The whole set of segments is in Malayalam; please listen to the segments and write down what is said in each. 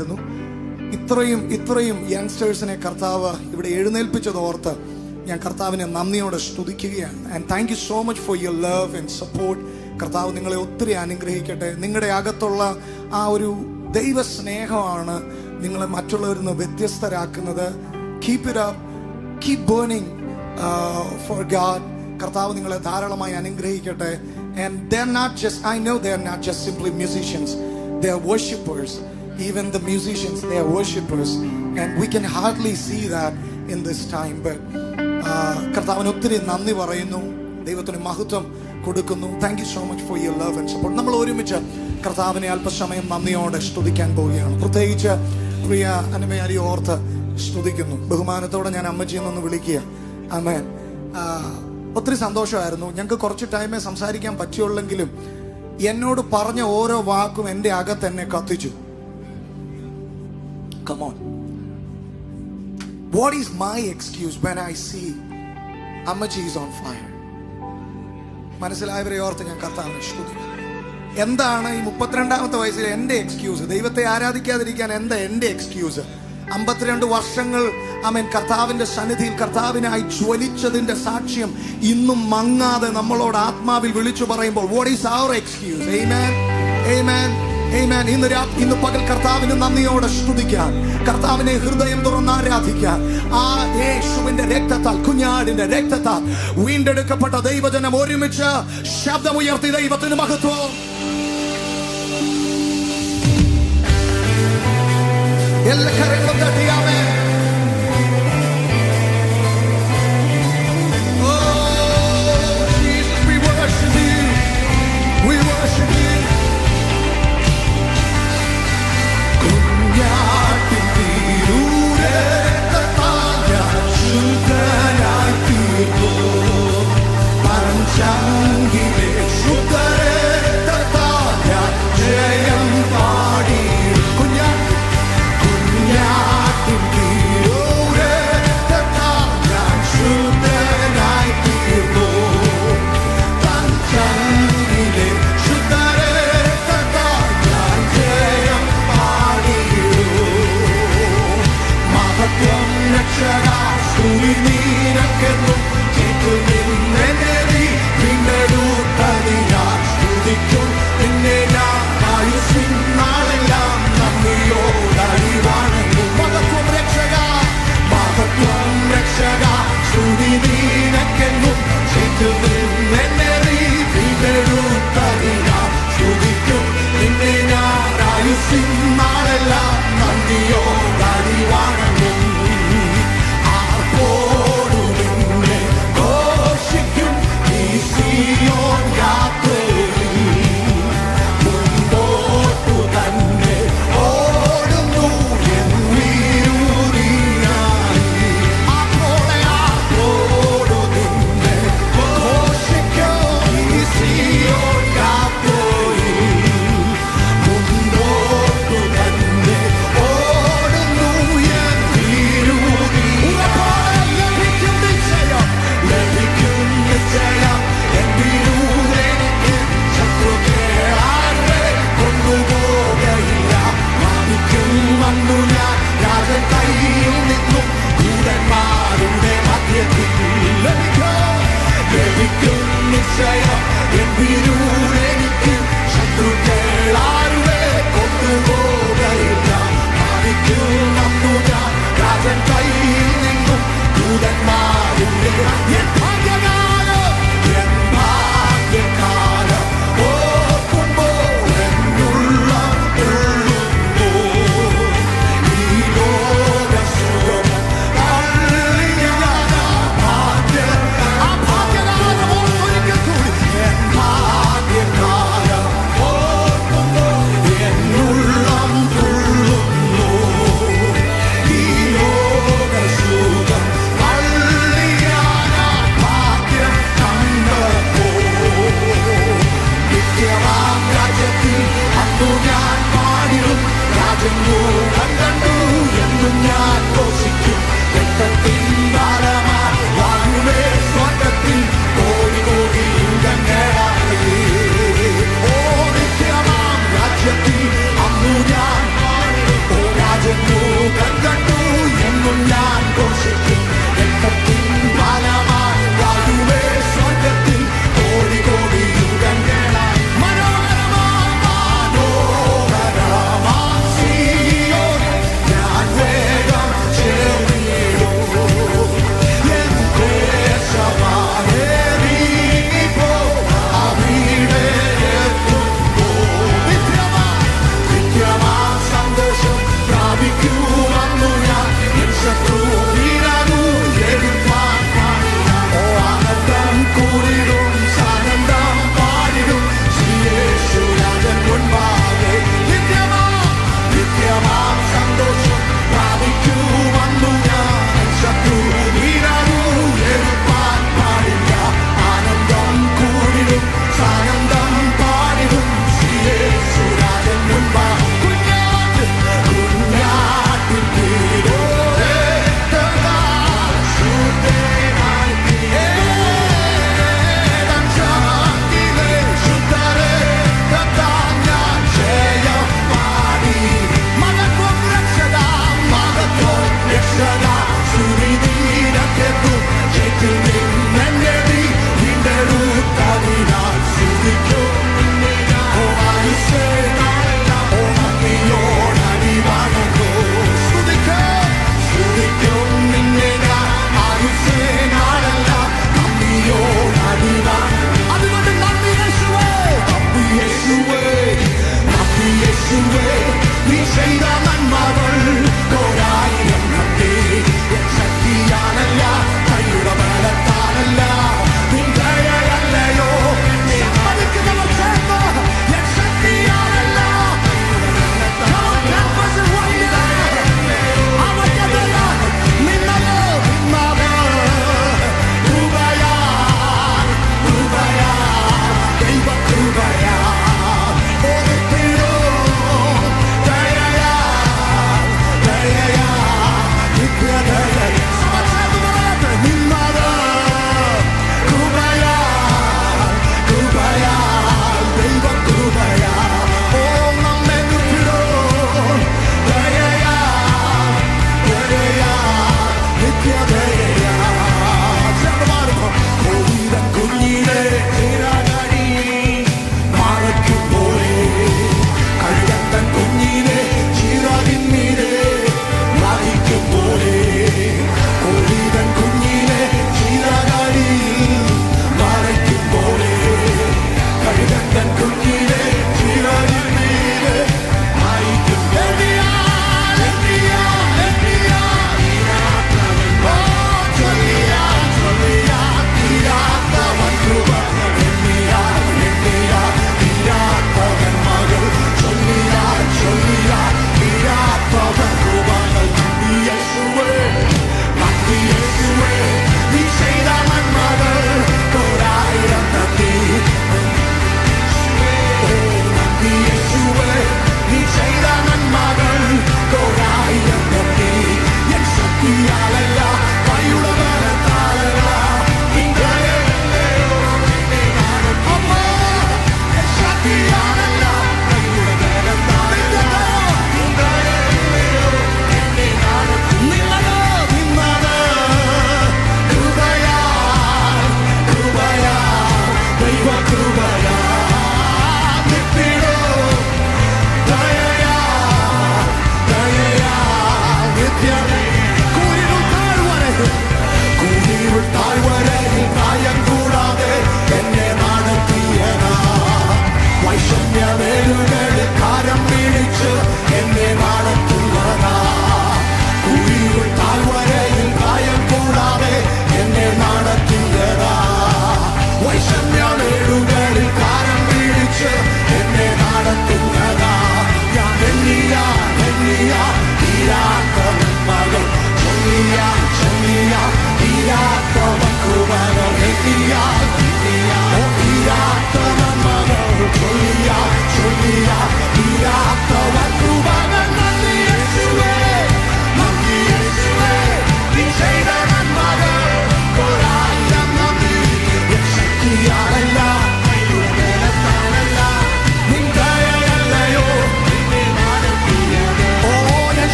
സന്തോഷമായിരുന്നു. ഇത്രയും യങ്സ്റ്റേഴ്സിനെ കർത്താവ് ഇവിടെ എഴുന്നേൽപ്പിച്ചതോർത്ത് ഞാൻ കർത്താവിനെ നന്ദിയോടെ സ്തുതിക്കുകയാണ്. And thank you so much for your love and support. കർത്താവ് നിങ്ങളെ ഒത്തിരി അനുഗ്രഹിക്കട്ടെ. നിങ്ങളുടെ അകത്തുള്ള ആ ഒരു ദൈവസ്നേഹമാണ് നിങ്ങളെ മറ്റുള്ളവരിൽ നിന്ന് വ്യത്യസ്തരാക്കുന്നത്. Keep it up, keep burning for God. കർത്താവ് നിങ്ങളെ ധാരാളമായി അനുഗ്രഹിക്കട്ടെ. And they're not just, I know they're not just simply musicians, they're worshippers. Even the musicians, they are worshippers, and we can hardly see that in this time. But കർത്താവിന് ഒത്തിരി നന്ദി പറയുന്നു, ദൈവത്തിന് മഹത്വം കൊടുക്കുന്നു. Thank you so much for your love and support. നമ്മൾ ഒരുമിച്ച് കർത്താവിനെ അല്പസമയം നന്ദിയോടെ സ്തുതിക്കാൻ പോവുകയാണ്. പ്രത്യേകിച്ച് പ്രിയ അന്നമയാരി ഓർത്ത് സ്തുതിക്കുന്നു. ബഹുമാനത്തോടെ ഞാൻ അമ്മച്ചിയെന്നൊന്ന് വിളിക്കുക. ആമേൻ. ഒത്തിരി സന്തോഷമായിരുന്നു. ഞങ്ങൾക്ക് കുറച്ച് ടൈമേ സംസാരിക്കാൻ പറ്റുള്ളെങ്കിലും എന്നോട് പറഞ്ഞ ഓരോ വാക്കും എൻ്റെ അകത്ത് എന്നെ കത്തിച്ചു. Come on. What is my excuse when I see Ammaji is on fire? മനസ്സിലായവരെ ഓർത്ത് ഞാൻ കർത്താവിനെ സ്തുതിക്കുന്നു. എന്താണ് ഈ 32ാമത്തെ വയസ്സിൽ എൻ്റെ എക്സ്ക്യൂസ്? ദൈവത്തെ ആരാധിക്കാതിരിക്കാൻ എന്താ എൻ്റെ എക്സ്ക്യൂസ്? 52 വർഷങ്ങൾ ആമേൻ കർത്താവിന്റെ സന്നിധിയിൽ കർത്താവിനായി ജ്വലിച്ചതിന്റെ സാക്ഷ്യം ഇന്നും മങ്ങാതെ നമ്മളോട് ആത്മാവിൽ വിളിച്ചു പറയുമ്പോൾ what is our excuse? Amen. Amen. Amen. ഇന്ന് പകൽ കർത്താവിന് നന്ദിയോടെ സ്തുതിക്കാൻ, കർത്താവിനെ ഹൃദയം തുറന്ന് ആരാധിക്കാൻ, ആ യേശുവിന്റെ രക്തത്താൽ, കുഞ്ഞാടിന്റെ രക്തത്താൽ വീണ്ടെടുക്കപ്പെട്ട ദൈവജനം ഒരുമിച്ച് ശബ്ദമുയർത്തി ദൈവത്തിന് മഹത്വം. എല്ലാ കരങ്ങളും തട്ടിയാമേ. Jayam paadi kunya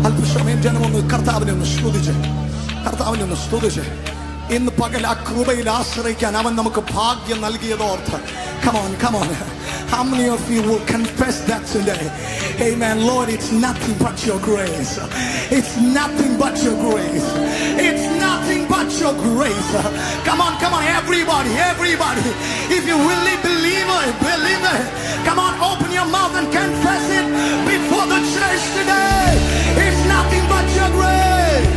അല്പസമയം ജനമൊന്ന് കർത്താവിനെ ഒന്ന് സ്തുതിച്ച്, കർത്താവിനെ ഒന്ന് സ്തുതിച്ച്. ഇന്ന് പകൽ ആ കൃപയിൽ ആശ്രയിക്കാൻ അവൻ നമുക്ക് ഭാഗ്യം നൽകിയതോർത്ത്. Come on, come on. How many of you will confess that today? Amen. Lord, it's nothing but your grace. It's nothing but your grace. It's nothing but your grace. Come on, come on, everybody, everybody. If you really believe it, come on, open your mouth and confess it before the church today. It's nothing but your grace.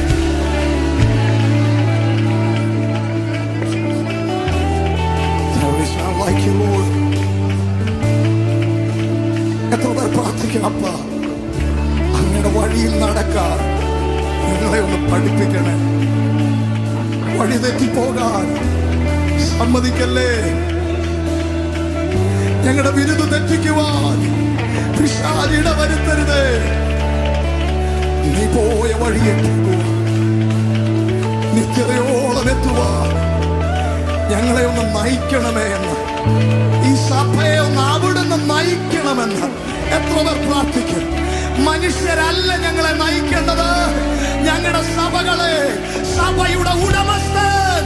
There is none like you, Lord. എത്ര പേർ പ്രാർത്ഥിക്കണം, അപ്പ അങ്ങയുടെ വഴിയിൽ നടക്കാൻ നിങ്ങളെ ഒന്ന് പഠിപ്പിക്കണേ. വഴി തെറ്റിപ്പോകാൻ സമ്മതിക്കല്ലേ. ഞങ്ങളുടെ വിരുദ് തെറ്റിക്കുവാൻ പിശാച് ഇടവരുത്തരുതേ. നീ പോയ വഴിയെ നിത്യതയോളം എത്തുവാൻ ഞങ്ങളെ ഒന്ന് നയിക്കണമേ എന്ന്, ഈ സഭയെ ഒന്ന് അവിടുന്ന് നയിക്കണമെന്ന് എത്ര പേർ പ്രാർത്ഥിക്കും? മനുഷ്യരല്ല ഞങ്ങളെ നയിക്കേണ്ടത്, ഞങ്ങളുടെ സഭകളെ, സഭയുടെ ഉടമസ്ഥൻ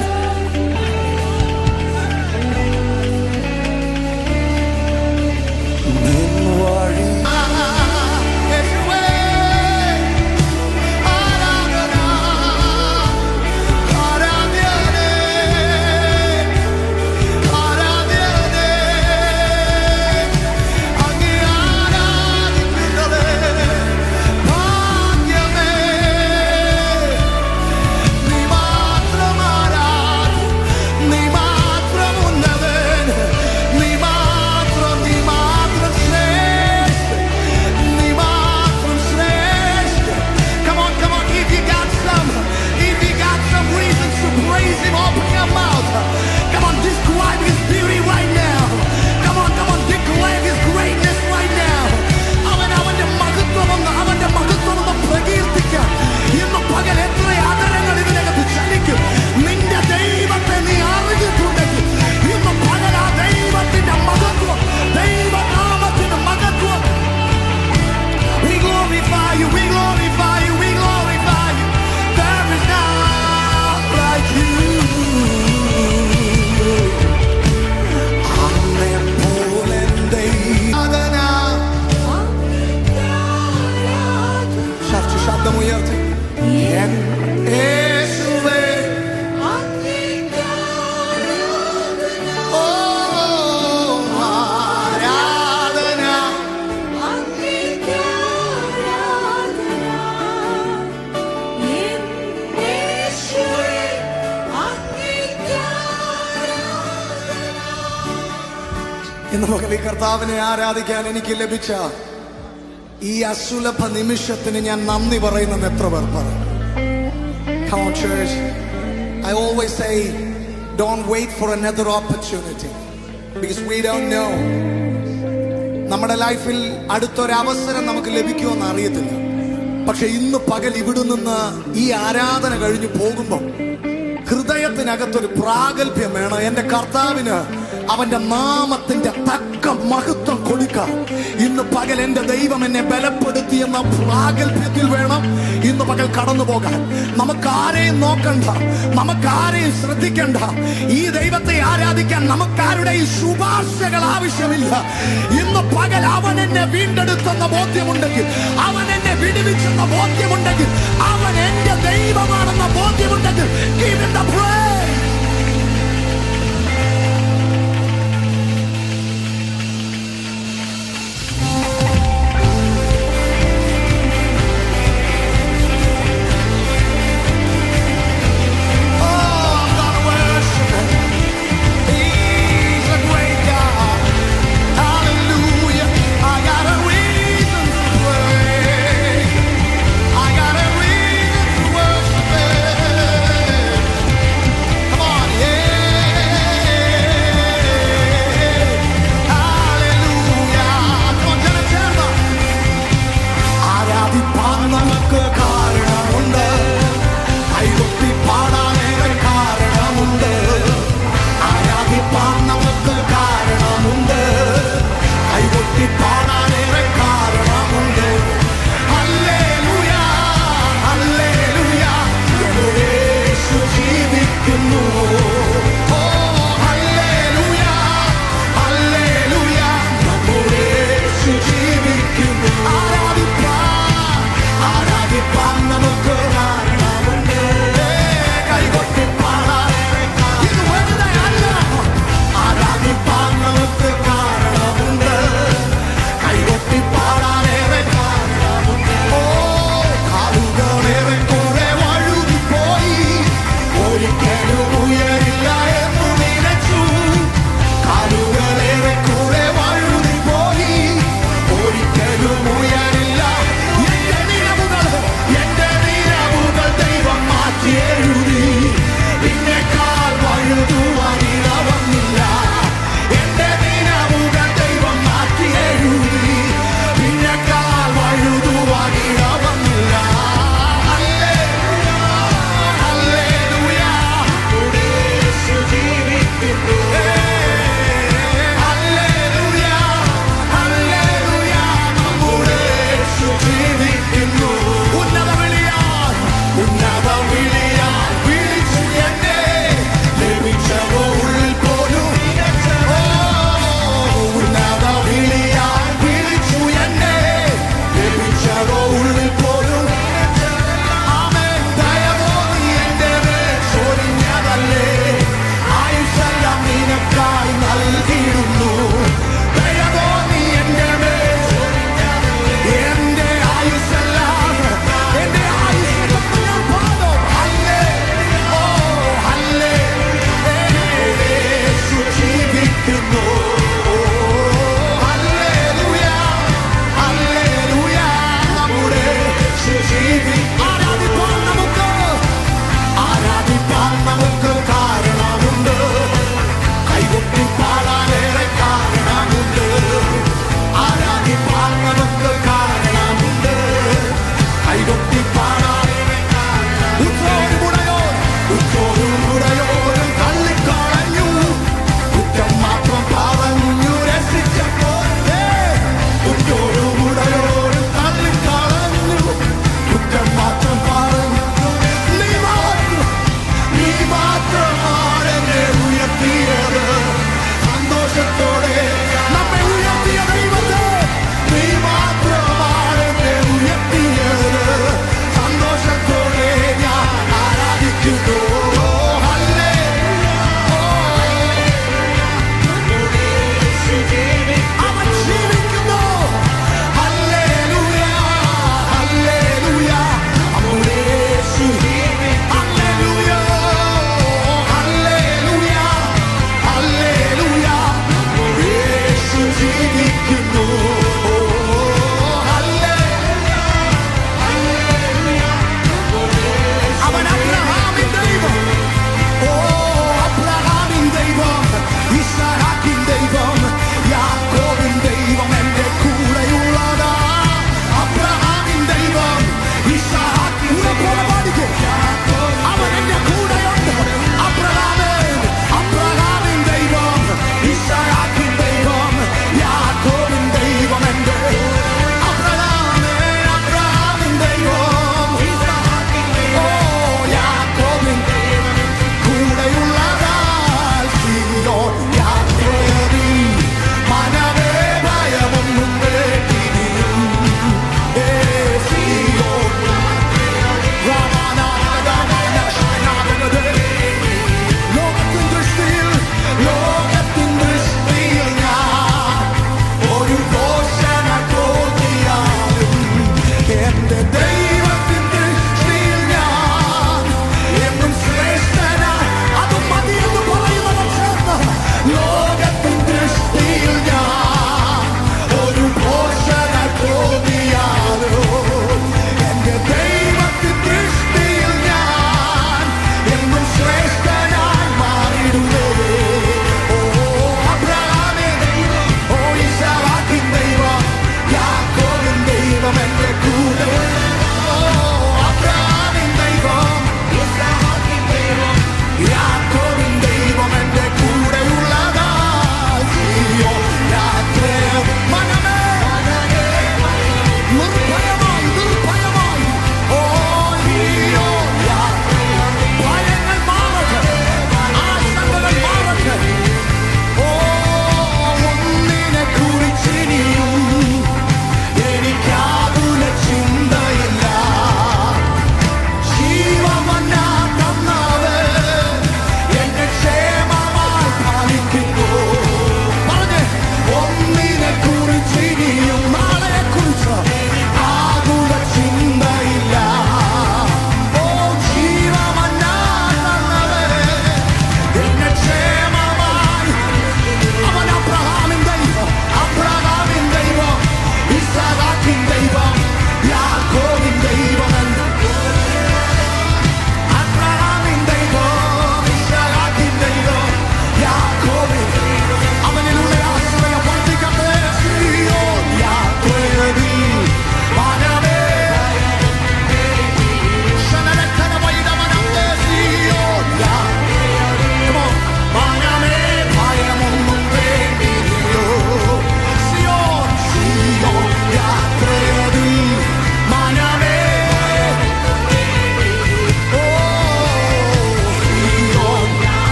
ഇന്ന് പകൽ ഈ കർത്താവിനെ ആരാധിക്കാൻ എനിക്ക് ലഭിച്ച ഈ അസുലഭ നിമിഷത്തിന് ഞാൻ നന്ദി പറയുന്നത് എത്ര പേർ പറയും? Come on, church. I always say, don't wait for another opportunity because we don't know. നമ്മുടെ ലൈഫിൽ അടുത്തൊരു അവസരം നമുക്ക് ലഭിക്കുമെന്ന് അറിയത്തില്ല. പക്ഷെ ഇന്ന് പകൽ ഇവിടെ നിന്ന് ഈ ആരാധന കഴിഞ്ഞു പോകുമ്പോൾ ഹൃദയത്തിനകത്തൊരു പ്രാഗൽഭ്യം വേണം. എന്റെ കർത്താവിന് അവന്റെ നാമത്തിന്റെ തക്ക മഹത്വം കൊടുക്കാൻ ഇന്ന് പകൽ എന്റെ ദൈവം എന്നെ ബലപ്പെടുത്തി എന്ന പ്രാഗൽഭ്യത്തിൽ വേണം ഇന്ന് പകൽ കടന്നു പോകാൻ. നമുക്കാരെയും നോക്കണ്ട, നമുക്കാരെയും ശ്രദ്ധിക്കണ്ട. ഈ ദൈവത്തെ ആരാധിക്കാൻ നമുക്കാരുടെയും ശുപാർശകൾ ആവശ്യമില്ല. ഇന്ന് പകൽ അവൻ എന്നെ വീണ്ടെടുത്തെന്ന ബോധ്യമുണ്ടെങ്കിൽ, അവൻ എന്നെ വിടുവിച്ചെന്ന ബോധ്യമുണ്ടെങ്കിൽ, അവൻ എന്റെ ദൈവമാണെന്ന ബോധ്യമുണ്ടെങ്കിൽ, give him the praise.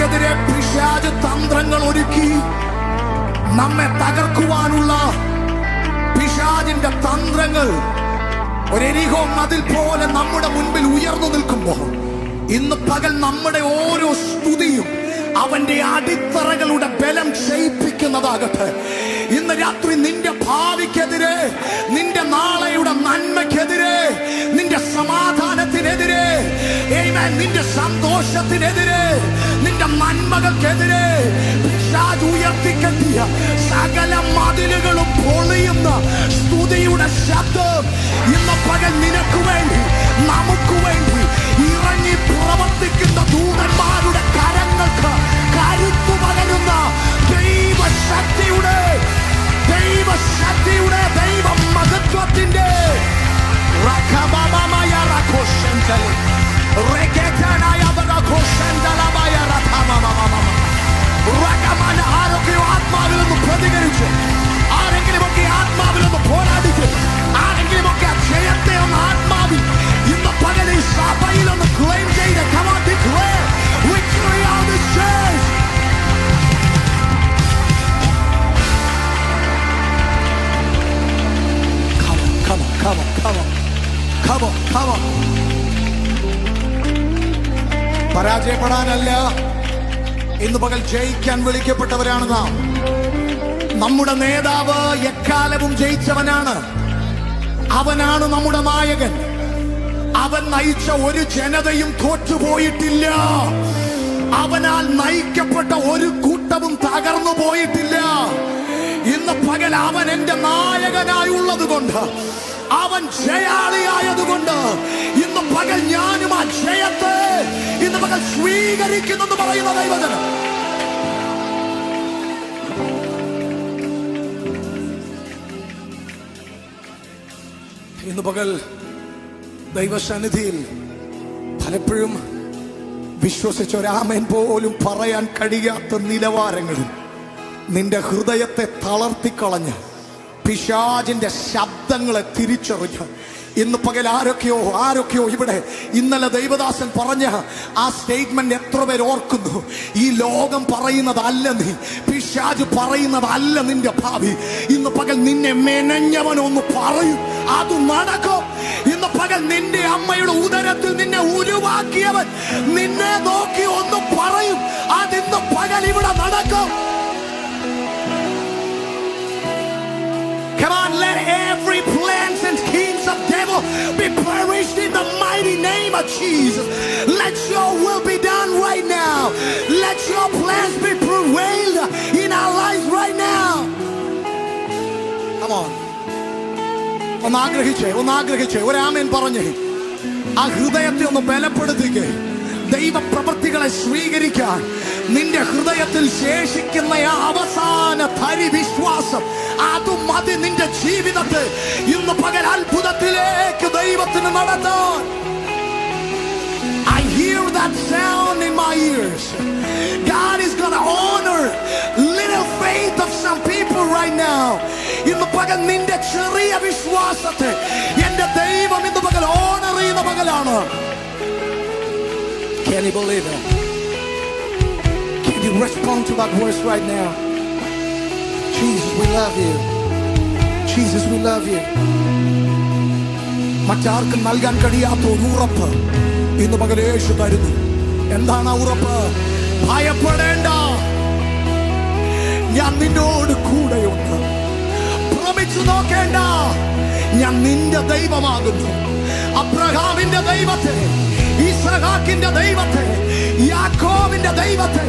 നമുക്കെതിരെ പിശാച് തന്ത്രങ്ങൾ ഒരുക്കി നമ്മെ തകർക്കുവാനുള്ള പിശാചിന്റെ തന്ത്രങ്ങൾ ഒരു എരിഹോ മതിൽ പോലെ നമ്മുടെ മുൻപിൽ ഉയർന്നു നിൽക്കുമ്പോൾ ഇന്ന് പകൽ നമ്മുടെ ഓരോ സ്തുതിയും അവന്റെ അടിത്തറകളുടെ ബലം ക്ഷയിപ്പിക്കുന്നതാകട്ടെ. ഇന്ന് രാത്രി നിന്റെ ഭാവിക്കെതിരെ, നിന്റെ നാളെയുടെ നന്മയ്ക്കെതിരെ, നിന്റെ സമാധാനത്തിനെതിരെ, നിന്റെ സന്തോഷത്തിനെതിരെ, നിന്റെ നന്മകൾക്കെതിരെ പിശാച് ഉയർത്തിക്കെത്തിയ സകല മതിലുകളും പൊളിയുന്ന സ്തുതിയുടെ ശബ്ദം ഇന്ന് പകൽ നിനക്ക് വേണ്ടി, നമുക്ക് വേണ്ടി ഇറങ്ങി പ്രവർത്തിക്കുന്ന ദൂതന്മാരുടെ കരങ്ങൾക്ക് കരുത്തു പകരുന്ന ദൈവശക്തിയുടെ ദൈവ മഹത്വത്തിന്റെ ആരൊക്കെയോ ആത്മാവിലൊന്ന് പ്രതികരിച്ച്, ആരെങ്കിലുമൊക്കെ ആത്മാവിലൊന്ന് പോരാടിച്ച്, ആരെങ്കിലുമൊക്കെ ജയത്തെ ഒന്ന് ആത്മാവിൽ ഇന്ന് പകൽ ഈ സഭയിലൊന്ന് ക്ലെയിം ചെയ്ത് come on, declare victory on this church. Come on. പരാജയപ്പെടാനല്ല, ഇന്ന് പകൽ ജയിക്കാൻ വിളിക്കപ്പെട്ടവരാണ് നാം. നമ്മുടെ നേതാവ് എക്കാലവും ജയിച്ചവനാണ്. അവനാണ് നമ്മുടെ നായകൻ. അവൻ നയിച്ച ഒരു ജനതയും തോറ്റുപോയിട്ടില്ല. അവനാൽ നയിക്കപ്പെട്ട ഒരു കൂട്ടവും തകർന്നു പോയിട്ടില്ല. ഇന്ന് പകൽ അവൻ എന്റെ നായകനായുള്ളത് കൊണ്ട്, അവൻ ജയാളിയായതുകൊണ്ട് ഇന്ന് പകൽ ഞാനും ആ ജയത്തെ ഇന്ന് പകൽ സ്വീകരിക്കുന്നെന്ന് പറയുന്ന ദൈവജനം. ഇന്ന് പകൽ ദൈവസന്നിധിയിൽ പലപ്പോഴും വിശ്വസിച്ച ഒരാമേൻ പോലും പറയാൻ കഴിയാത്ത നിലവാരങ്ങളിൽ നിന്റെ ഹൃദയത്തെ തളർത്തിക്കളഞ്ഞ് പിശാചിന്റെ ശബ്ദങ്ങളെ തിരിച്ചറിഞ്ഞ് ഇന്ന് പകൽ ആരൊക്കെയോ ഇവിടെ ഇന്നലെ ദൈവദാസൻ പറഞ്ഞ ആ സ്റ്റേറ്റ്മെന്റ് എത്ര പേര് ഓർക്കുന്നു? ഈ ലോകം പറയുന്നതല്ല നീ, പിശാച് പറയുന്നതല്ല നിന്റെ ഭാവി. ഇന്ന് പകൽ നിന്നെ മെനഞ്ഞവനൊന്ന് പറയും, അത് നടക്കും. ഇന്ന് പകൽ നിന്റെ അമ്മയുടെ ഉദരത്തിൽ നിന്നെ ഉരുവാക്കിയവൻ നിന്നെ നോക്കി ഒന്ന് പറയും, അതിന്ന് പകൽ ഇവിടെ നടക്കും. Come on, let every plans and schemes of devil be perished in the mighty name of Jesus. Let your will be done right now. Let your plans be prevailed in our lives right now. Come on. ഒന്ന് ആഗ്രഹിച്ചേ ഒരാമേൻ പറഞ്ഞേ. ആ ഹൃദയത്തെ ഒന്ന് ബലപ്പെടുത്തിക്കേ. ദൈവപ്രവൃത്തികളെ സ്വീകരിക്കാൻ നിന്റെ ഹൃദയത്തിൽ ശേഷിക്കുന്ന ആ അവസാന തരി വിശ്വാസം, അതും മതി നിന്റെ ജീവിതത്തെ ഇന്ന് പകൽ അത്ഭുതത്തിലേക്ക് ദൈവത്തിന് നടത്താൻ. I hear that sound in my ears. God is gonna honor little faith of some people right now. ഇന്ന് പകൽ നിന്റെ ചെറിയ വിശ്വാസത്തെ എന്റെ ദൈവം ഇന്ന് പകൽ ഓണർ ചെയ്യുന്ന പകലാണ്. Can you believe it? Can you respond to that voice right now? Jesus, we love you. Jesus, we love you. മറ്റാർക്കും നൽകാൻ കഴിയാത്ത ഒരു ഉറപ്പ് ഇന്ന് പകൽ യേശു തരുന്നു. എന്താണ് ആ ഉറപ്പ്? ഭയപ്പെടേണ്ട, ഞാൻ നിന്നോട് കൂടെയുണ്ട്. ഭ്രമിച്ചു നോക്കേണ്ട, ഞാൻ നിന്റെ ദൈവമാകുന്നു. അബ്രഹാമിന്റെ ദൈവത്തെ, ഇസഹാക്കിന്റെ ദൈവത്തെ, യാക്കോബിന്റെ ദൈവത്തെ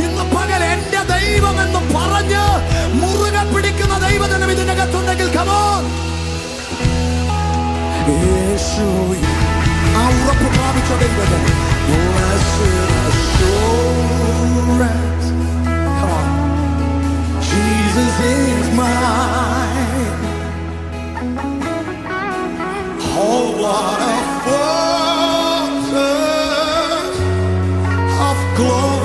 ഇന്ന് പകൽ എന്റെ ദൈവം എന്ന് പറഞ്ഞ് മുറുകെ പിടിക്കുന്ന ദൈവജനം ഇതിനകത്തുണ്ടെങ്കിൽ come on. യേശു ആ ഉറപ്പ് പ്രാപിച്ച ദൈവജനം. Blessed assurance, come on, Jesus is mine. Oh, what a fortress of glory.